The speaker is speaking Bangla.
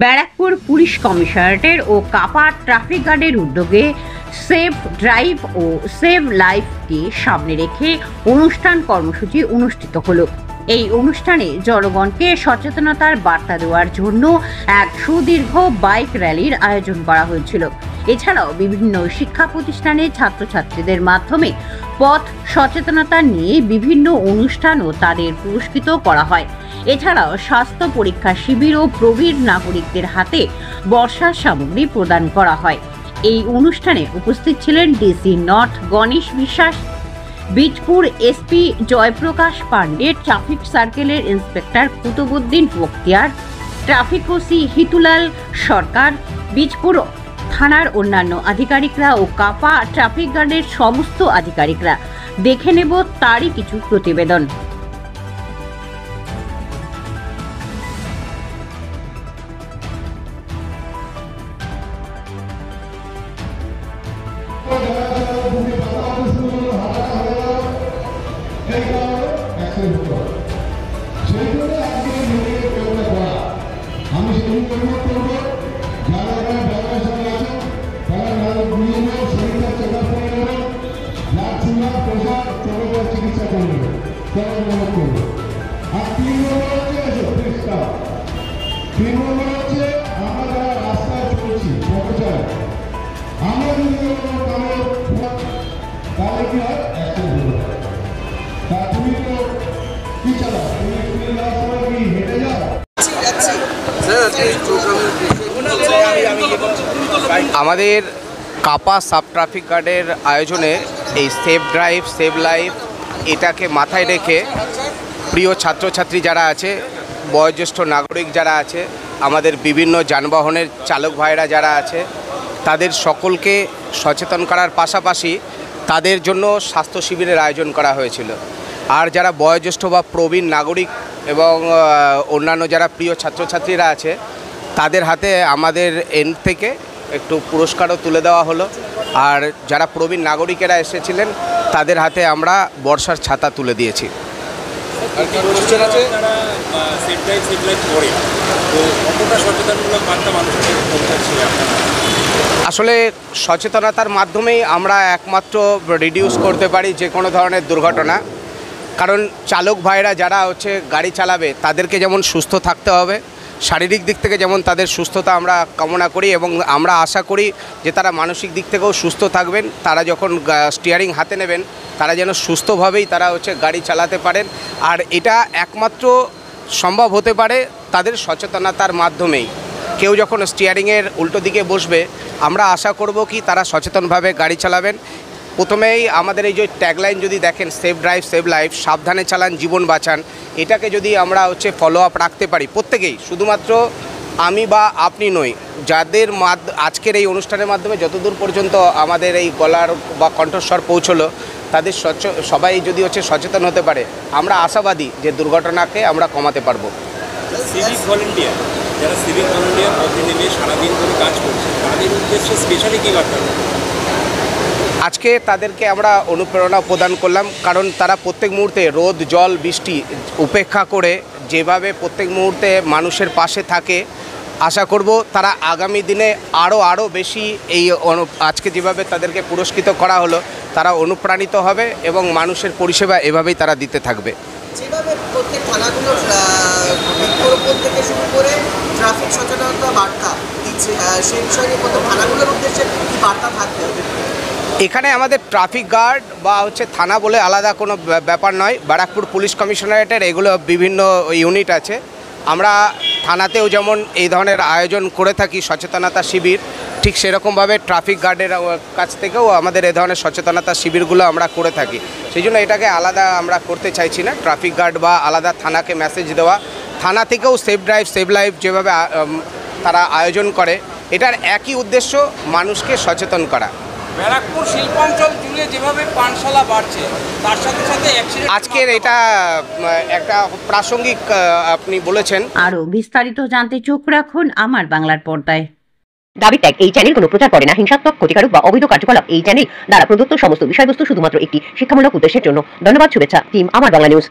ব্যারাকপুর পুলিশ কমিশনারেটের ও কাপা ট্রাফিক গার্ডের উদ্যোগে সেভ ড্রাইভ ও সেভ লাইফকে সামনে রেখে অনুষ্ঠান কর্মসূচি অনুষ্ঠিত হলো। এই অনুষ্ঠানে জনগণকে সচেতনতার বার্তা দেওয়ার জন্য এক সুদীর্ঘ বাইক র্যালির আয়োজন করা হয়েছিল। এছাড়াও বিভিন্ন শিক্ষা প্রতিষ্ঠানে ছাত্রছাত্রীদের মাধ্যমে পথ সচেতনতা নিয়ে বিভিন্ন অনুষ্ঠান ও তাদের পুরস্কৃত করা হয়। এছাড়াও স্বাস্থ্য পরীক্ষা শিবির ও প্রবীণ নাগরিকদের হাতে বর্ষার সামগ্রী প্রদান করা হয়। এই অনুষ্ঠানে উপস্থিত ছিলেন DC north Ganesh Biswas, Bijpur SP Jayprakash Pandey, traffic সার্কেলের inspector Kutubuddin Bakhtiyar, traffic OC Hitulal Sarkar, Bijpur থানার অন্যান্য আধিকারিকরা ও কাপা ট্রাফিক গার্ডের সমস্ত আধিকারিকরা। দেখে নেব তারই কিছু প্রতিবেদন। চিকিৎসা করবে আর 3 নম্বর হচ্ছে আমরা যারা রাস্তায় চলছি পথচারী, আমরা যদি তাহলে কি হয় তা তুমি তো কি চালাও, তুমি রাস্তায় কি হেঁটে যাও? আমাদের কাপা সাব ট্রাফিক গার্ডের আয়োজনে এই সেভ ড্রাইভ সেভ লাইফ এটাকে মাথায় রেখে প্রিয় ছাত্রছাত্রী যারা আছে, বয়োজ্যেষ্ঠ নাগরিক যারা আছে, আমাদের বিভিন্ন যানবাহনের চালক ভাইরা যারা আছে, তাদের সকলকে সচেতন করার পাশাপাশি তাদের জন্য স্বাস্থ্য শিবিরের আয়োজন করা হয়েছিল। আর যারা বয়োজ্যেষ্ঠ বা প্রবীণ নাগরিক এবং অন্যান্য যারা প্রিয় ছাত্রছাত্রীরা আছে, তাদের হাতে আমাদের এন্ড থেকে একটু পুরস্কারও তুলে দেওয়া হলো। আর যারা প্রবীণ নাগরিকেরা এসেছিলেন তাদের হাতে আমরা বর্ষার ছাতা তুলে দিয়েছি। আসলে সচেতনতার মাধ্যমেই আমরা একমাত্র রিডিউস করতে পারি যে কোনো ধরনের দুর্ঘটনা। কারণ চালক ভাইরা যারা গাড়ি চালাবে তাদেরকে যেমন সুস্থ থাকতে হবে, শারীরিক দিক থেকে যেমন তাদের সুস্থতা আমরা কামনা করি এবং আমরা আশা করি যে তারা মানসিক দিক থেকেও সুস্থ থাকবেন। তারা যখন স্টিয়ারিং হাতে নেবেন তারা যেন সুস্থভাবেই তারা গাড়ি চালাতে পারেন। আর এটা একমাত্র সম্ভব হতে পারে তাদের সচেতনতার মাধ্যমেই। কেউ যখন স্টিয়ারিংয়ের উল্টো দিকে বসবে আমরা আশা করব কি তারা সচেতনভাবে গাড়ি চালাবেন। প্রথমেই আমাদের এই যে ট্যাগলাইন যদি দেখেন, সেভ ড্রাইভ সেভ লাইফ, সাবধানে চালান জীবন বাঁচান, এটাকে যদি আমরা ফলো আপ রাখতে পারি প্রত্যেকেই, শুধুমাত্র আমি বা আপনি নই, যাদের আজকের এই অনুষ্ঠানের মাধ্যমে যতদূর পর্যন্ত আমাদের এই গলার বা কণ্ঠস্বর পৌঁছলো, তাদের সবাই যদি সচেতন হতে পারে, আমরা আশাবাদী যে দুর্ঘটনাকে আমরা কমাতে পারবো। সিভিক ভলেন্টিয়ার পথে নেমে সারাদিন ধরে কাজ করছে, তাদের উদ্দেশ্যে স্পেশালি কী বার্তা? আজকে তাদেরকে আমরা অনুপ্রেরণা প্রদান করলাম, কারণ তারা প্রত্যেক মুহূর্তে রোদ জল বৃষ্টি উপেক্ষা করে যেভাবে প্রত্যেক মুহূর্তে মানুষের পাশে থাকে, আশা করব তারা আগামী দিনে আরও বেশি এই আজকে যেভাবে তাদেরকে পুরস্কৃত করা হলো তারা অনুপ্রাণিত হবে এবং মানুষের পরিষেবা এভাবেই তারা দিতে থাকবে। যেভাবে প্রত্যেক থানাগুলো বৃক্ষরোপণ থেকে শুরু করে ট্রাফিক সচেতনতা বার্তা দিচ্ছে, সেই বিষয়ে প্রত্যেক থানাগুলোর উদ্দেশ্যে কী বার্তা থাকতে হবে? এখানে আমাদের ট্রাফিক গার্ড বা থানা বলে আলাদা কোনো ব্যাপার নয়। ব্যারাকপুর পুলিশ কমিশনারেটের এগুলো বিভিন্ন ইউনিট আছে। আমরা থানাতেও যেমন এই ধরনের আয়োজন করে থাকি সচেতনতা শিবির, ঠিক সেরকমভাবে ট্রাফিক গার্ডের কাছ থেকেও আমাদের এই ধরনের সচেতনতা শিবিরগুলো আমরা করে থাকি। সেই জন্য এটাকে আলাদা আমরা করতে চাইছি না, ট্রাফিক গার্ড বা আলাদা থানাকে মেসেজ দেওয়া। থানা থেকেও সেভ ড্রাইভ সেভ লাইফ যেভাবে তারা আয়োজন করে, এটার একই উদ্দেশ্য মানুষকে সচেতন করা। ব্যারাকপুর শিল্পাঞ্চল জুড়ে যেভাবে পানশালা বাড়ছে, তার সাথে সাথে আজকের এটা একটা প্রাসঙ্গিক আপনি বলেছেন। আরও বিস্তারিত জানতে চোখ রাখুন আমার বাংলার পর্দায়। দাবি ত্যাগ। এই চ্যানেল কোনো প্রচার করে না হিংসাত্মক, ক্ষতিকারক বা অবৈধ কার্যকলাপ। এই চ্যানেল দ্বারা প্রদত্ত সমস্ত বিষয়বস্তু শুধুমাত্র একটি শিক্ষামূলক উদ্দেশ্যের জন্য। ধন্যবাদ। শুভেচ্ছা টিম আমার বাংলা নিউজ।